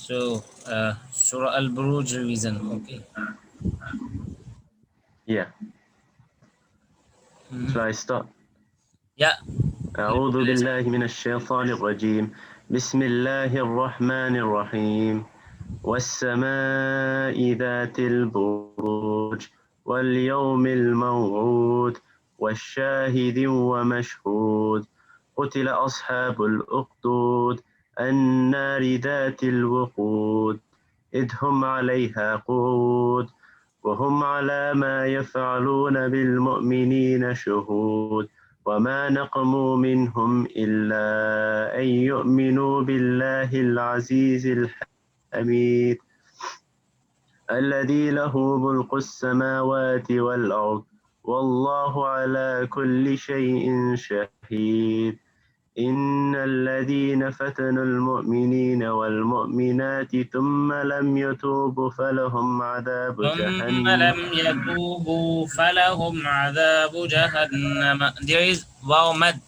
So, Surah Al-Buruj revision, okay. Yeah. Shall I start? Yeah. أعوذ بالله من الشيطان الرجيم. بسم الله الرحمن الرحيم. والسماء ذات البروج واليوم الموعود والشاهد ومشهود قتل أصحاب الأخدود النار ذات الوقود إذ هم عليها قعود وهم على ما يفعلون بالمؤمنين شهود وما نقموا منهم إلا أن يؤمنوا بالله العزيز الحميد الذي له ملك السماوات والأرض والله على كل شيء شهيد إن الذين فتنوا المؤمنين والمؤمنات ثم لم يتوبوا فلهم عذاب جهنم. There is wow mad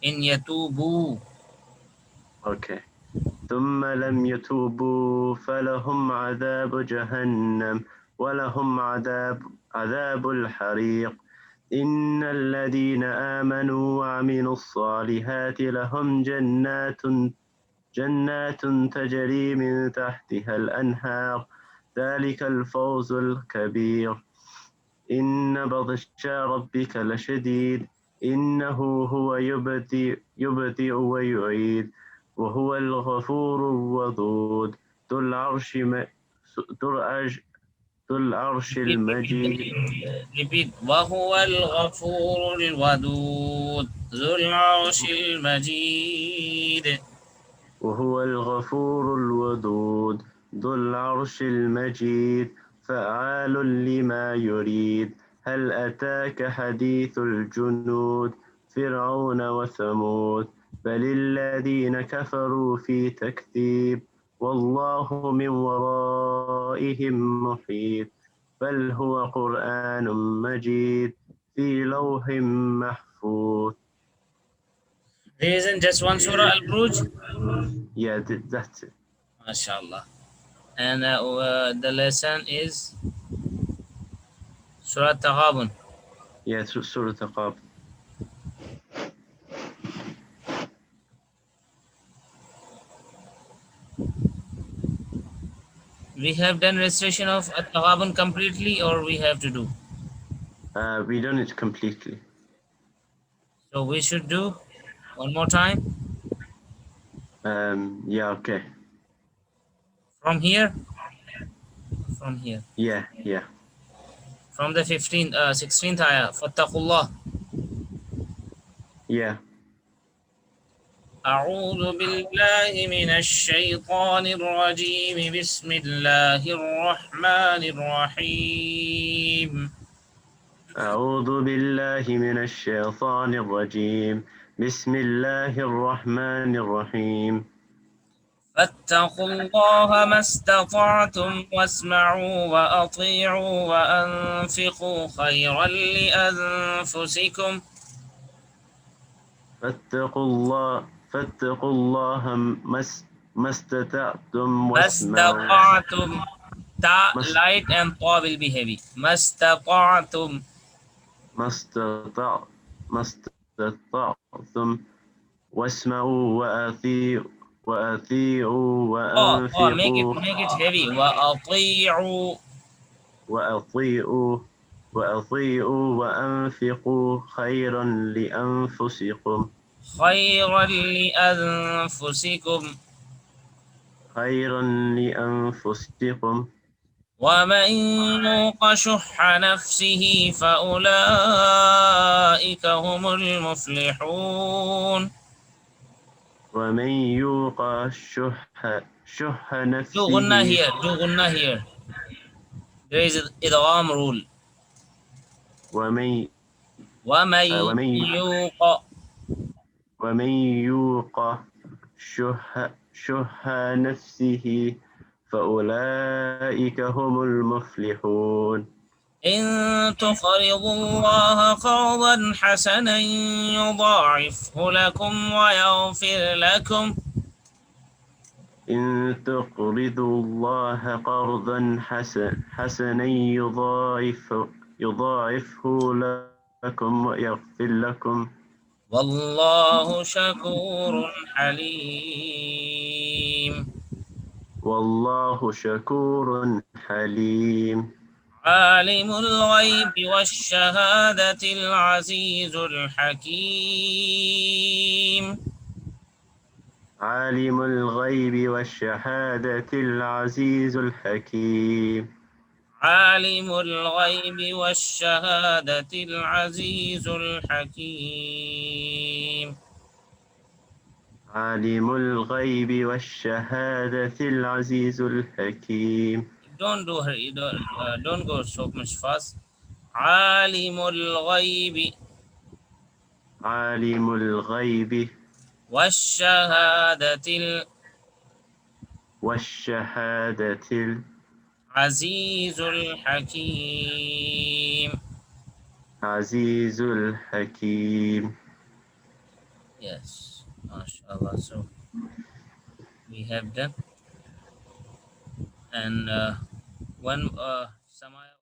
in yatubu. Okay. ثم لم يتوبوا فلهم عذاب جهنم ولهم عذاب الحريق إن الذين آمنوا وعملوا الصالحات لهم جنات تجري من تحتها الأنهار ذلك الفوز الكبير إن بطش ربك لشديد إنه هو يبدئ ويعيد وهو الغفور الودود ذو العرش المجيد. Repeat. وهو الغفور الودود ذو العرش المجيد. وهو الغفور الودود ذو العرش المجيد فعال لما يريد هل أتاك حديث الجنود فرعون وثمود بل الذين كفروا في تكذيب والله من ورائهم محيط بل هو قرآن مجيد في لوح محفوظ. There isn't just one Surah Al-Buruj? Yeah, that's it. MashaAllah. And the lesson is Surah Taghabun. Yeah, Surah Taqab. We have done recitation of At-Taghabun completely, or we have to do? We done it completely. So we should do one more time. Yeah, okay. From here? From here. Yeah. From the 16th ayah. Fattaqullah. Yeah. أعوذ بالله من الشيطان الرجيم بسم الله الرحمن الرحيم. أعوذ بالله من الشيطان الرجيم بسم الله الرحمن الرحيم. فاتقوا الله ما استطعتم واسمعوا وأطيعوا وأنفقوا خيرا لأنفسكم. فاتقوا الله ما استطعتم Ta light and ta will be heavy. ما استطعتم واسمعوا وأطيعوا وأنفقوا. make it heavy. وأطيعوا وأنفقوا خيرا لأنفسكم. خيرا لأنفسكم. ومن يوق شح نفسه فأولئك هم المفلحون. ومن يوق شح نفسه. Do gunna here. There is idgham rule. ومن يوق شح نفسه فأولئك هم المفلحون. إن تقرضوا الله قرضا حسنا يضاعفه لكم ويغفر لكم. إن تقرضوا الله قرضا حسنا يضاعفه لكم ويغفر لكم والله شكور حليم. والله شكور حليم. عالم الغيب والشهادة العزيز الحكيم. عالم الغيب والشهادة العزيز الحكيم. عالم الغيب والشهادة العزيز الحكيم. عالم الغيب والشهادة العزيز الحكيم. Don't do hurry, don't go so much fast. عالم الغيب عالم الغيب والشهادة والشهادة العزيز الحكيم. العزيز الحكيم. Yes, mashallah. So we have done, and one Samaya.